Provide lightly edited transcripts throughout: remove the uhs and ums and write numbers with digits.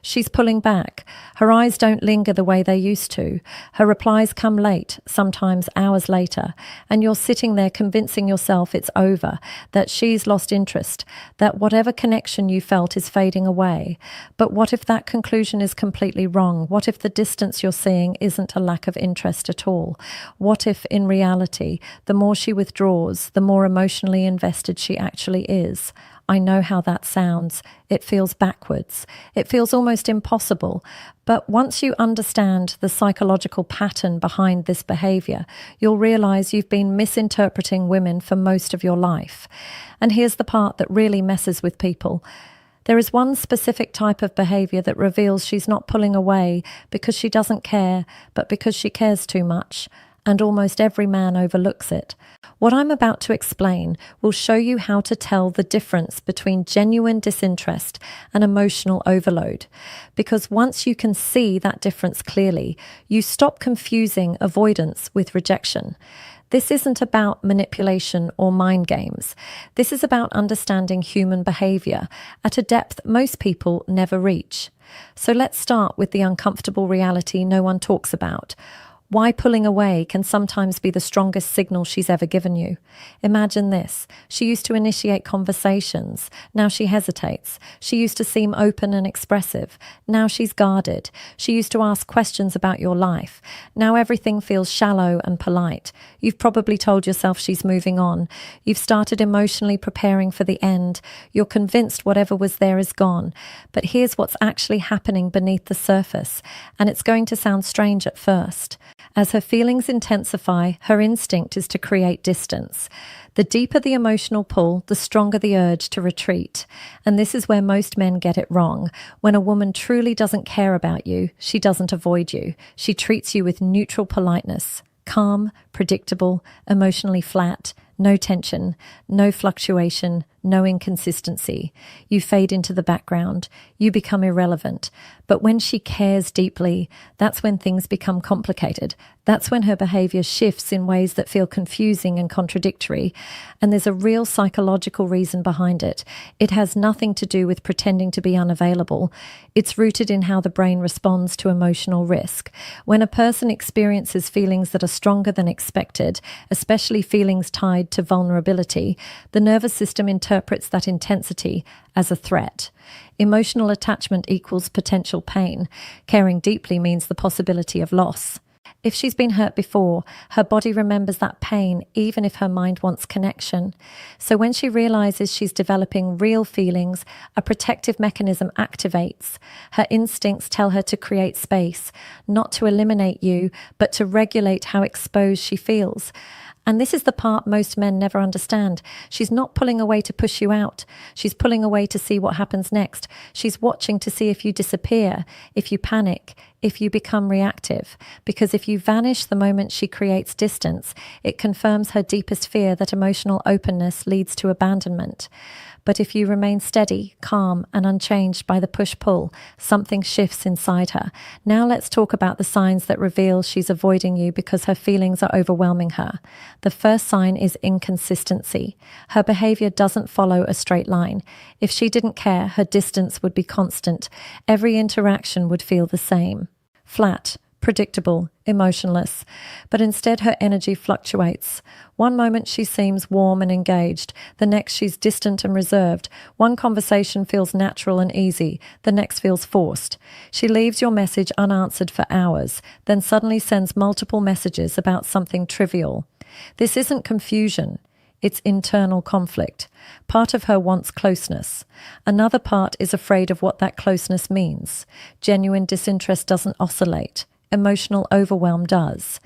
She's pulling back. Her eyes don't linger the way they used to. Her replies come late, sometimes hours later, and you're sitting there convincing yourself it's over, that she's lost interest, that whatever connection you felt is fading away. But what if that conclusion is completely wrong? What if the distance you're seeing isn't a lack of interest at all? What if, in reality, the more she withdraws, the more emotionally invested she actually is? I know how that sounds. It feels backwards. It feels almost impossible. But once you understand the psychological pattern behind this behavior, you'll realize you've been misinterpreting women for most of your life. And here's the part that really messes with people. There is one specific type of behavior that reveals she's not pulling away because she doesn't care, but because she cares too much. And almost every man overlooks it. What I'm about to explain will show you how to tell the difference between genuine disinterest and emotional overload. Because once you can see that difference clearly, you stop confusing avoidance with rejection. This isn't about manipulation or mind games. This is about understanding human behavior at a depth most people never reach. So let's start with the uncomfortable reality no one talks about. Why pulling away can sometimes be the strongest signal she's ever given you. Imagine this. She used to initiate conversations. Now she hesitates. She used to seem open and expressive. Now she's guarded. She used to ask questions about your life. Now everything feels shallow and polite. You've probably told yourself she's moving on. You've started emotionally preparing for the end. You're convinced whatever was there is gone. But here's what's actually happening beneath the surface. And it's going to sound strange at first. As her feelings intensify, her instinct is to create distance. The deeper the emotional pull, the stronger the urge to retreat. And this is where most men get it wrong. When a woman truly doesn't care about you, she doesn't avoid you. She treats you with neutral politeness. Calm, predictable, emotionally flat, no tension, no fluctuation, no inconsistency. You fade into the background. You become irrelevant. But when she cares deeply, that's when things become complicated. That's when her behavior shifts in ways that feel confusing and contradictory. And there's a real psychological reason behind it. It has nothing to do with pretending to be unavailable. It's rooted in how the brain responds to emotional risk. When a person experiences feelings that are stronger than expected, especially feelings tied to vulnerability, the nervous system interprets that intensity as a threat. Emotional attachment equals potential pain. Caring deeply means the possibility of loss. If she's been hurt before, her body remembers that pain even if her mind wants connection. So when she realizes she's developing real feelings, a protective mechanism activates. Her instincts tell her to create space, not to eliminate you, but to regulate how exposed she feels. And this is the part most men never understand. She's not pulling away to push you out. She's pulling away to see what happens next. She's watching to see if you disappear, if you panic, if you become reactive. Because if you vanish the moment she creates distance, it confirms her deepest fear that emotional openness leads to abandonment. But if you remain steady, calm, and unchanged by the push-pull, something shifts inside her. Now let's talk about the signs that reveal she's avoiding you because her feelings are overwhelming her. The first sign is inconsistency. Her behavior doesn't follow a straight line. If she didn't care, her distance would be constant. Every interaction would feel the same. Flat, predictable, emotionless. But instead her energy fluctuates. One moment she seems warm and engaged. The next she's distant and reserved. One conversation feels natural and easy. The next feels forced. She leaves your message unanswered for hours, then suddenly sends multiple messages about something trivial. This isn't confusion. It's internal conflict. Part of her wants closeness. Another part is afraid of what that closeness means. Genuine disinterest doesn't oscillate. Emotional overwhelm does.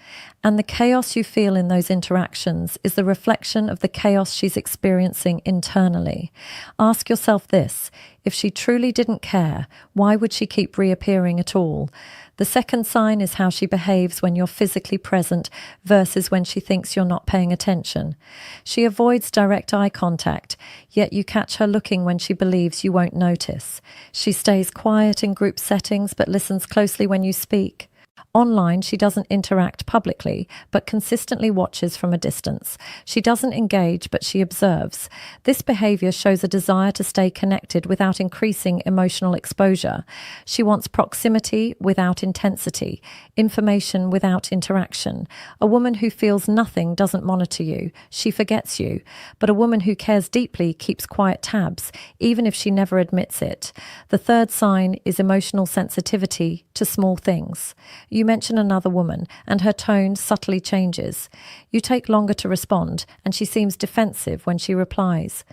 And the chaos you feel in those interactions is the reflection of the chaos she's experiencing internally. Ask yourself this: if she truly didn't care, why would she keep reappearing at all? The second sign is how she behaves when you're physically present versus when she thinks you're not paying attention. She avoids direct eye contact, yet you catch her looking when she believes you won't notice. She stays quiet in group settings but listens closely when you speak. Online, she doesn't interact publicly, but consistently watches from a distance. She doesn't engage, but she observes. This behavior shows a desire to stay connected without increasing emotional exposure. She wants proximity without intensity, information without interaction. A woman who feels nothing doesn't monitor you. She forgets you. But a woman who cares deeply keeps quiet tabs, even if she never admits it. The third sign is emotional sensitivity to small things. You mention another woman, and her tone subtly changes. You take longer to respond, and she seems defensive when she replies.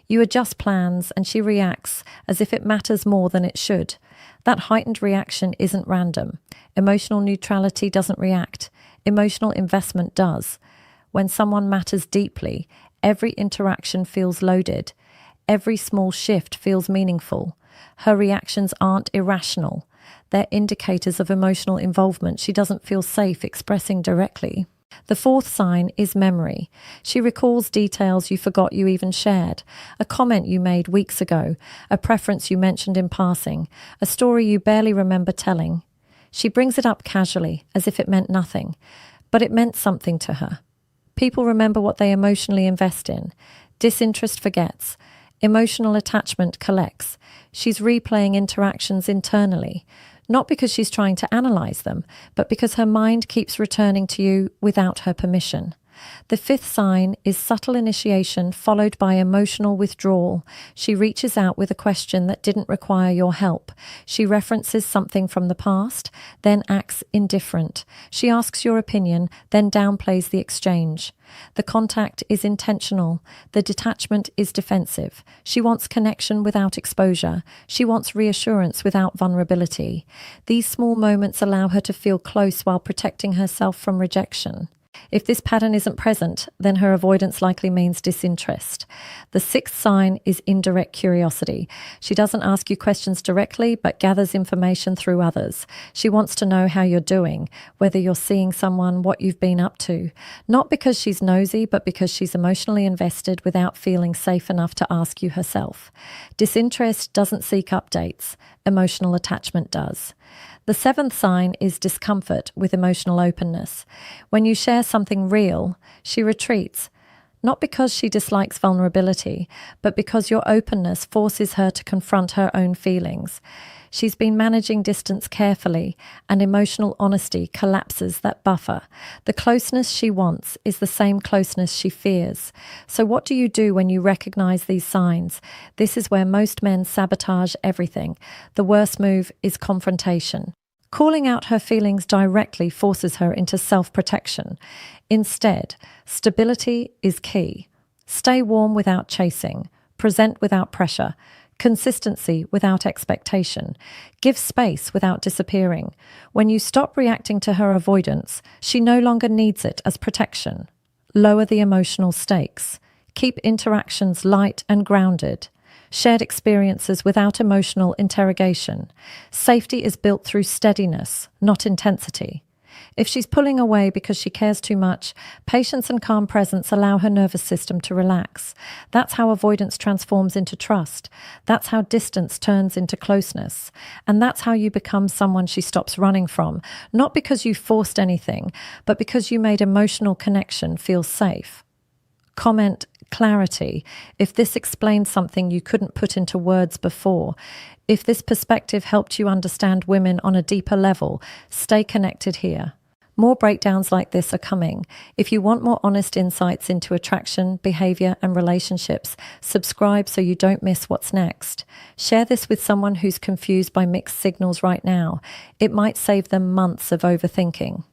You adjust plans, and she reacts as if it matters more than it should. That heightened reaction isn't random. Emotional neutrality doesn't react. Emotional investment does. When someone matters deeply, every interaction feels loaded. Every small shift feels meaningful. Her reactions aren't irrational. They're indicators of emotional involvement she doesn't feel safe expressing directly. The fourth sign is memory. She recalls details you forgot you even shared, a comment you made weeks ago, a preference you mentioned in passing, a story you barely remember telling. She brings it up casually, as if it meant nothing, but it meant something to her. People remember what they emotionally invest in. Disinterest forgets. Emotional attachment collects. She's replaying interactions internally, not because she's trying to analyze them, but because her mind keeps returning to you without her permission. The fifth sign is subtle initiation followed by emotional withdrawal. She reaches out with a question that didn't require your help. She references something from the past, then acts indifferent. She asks your opinion, then downplays the exchange. The contact is intentional. The detachment is defensive. She wants connection without exposure. She wants reassurance without vulnerability. These small moments allow her to feel close while protecting herself from rejection. If this pattern isn't present, then her avoidance likely means disinterest. The sixth sign is indirect curiosity. She doesn't ask you questions directly, but gathers information through others. She wants to know how you're doing, whether you're seeing someone, what you've been up to. Not because she's nosy, but because she's emotionally invested without feeling safe enough to ask you herself. Disinterest doesn't seek updates. Emotional attachment does. The seventh sign is discomfort with emotional openness. When you share something real, she retreats, not because she dislikes vulnerability, but because your openness forces her to confront her own feelings. She's been managing distance carefully, and emotional honesty collapses that buffer. The closeness she wants is the same closeness she fears. So what do you do when you recognize these signs? This is where most men sabotage everything. The worst move is confrontation. Calling out her feelings directly forces her into self-protection. Instead, stability is key. Stay warm without chasing. Present without pressure. Consistency without expectation. Give space without disappearing. When you stop reacting to her avoidance, she no longer needs it as protection. Lower the emotional stakes. Keep interactions light and grounded. Shared experiences without emotional interrogation. Safety is built through steadiness, not intensity. If she's pulling away because she cares too much, patience and calm presence allow her nervous system to relax. That's how avoidance transforms into trust. That's how distance turns into closeness. And that's how you become someone she stops running from, not because you forced anything, but because you made emotional connection feel safe. Comment clarity. If this explains something you couldn't put into words before, if this perspective helped you understand women on a deeper level, stay connected here. More breakdowns like this are coming. If you want more honest insights into attraction, behavior, and relationships, subscribe so you don't miss what's next. Share this with someone who's confused by mixed signals right now. It might save them months of overthinking.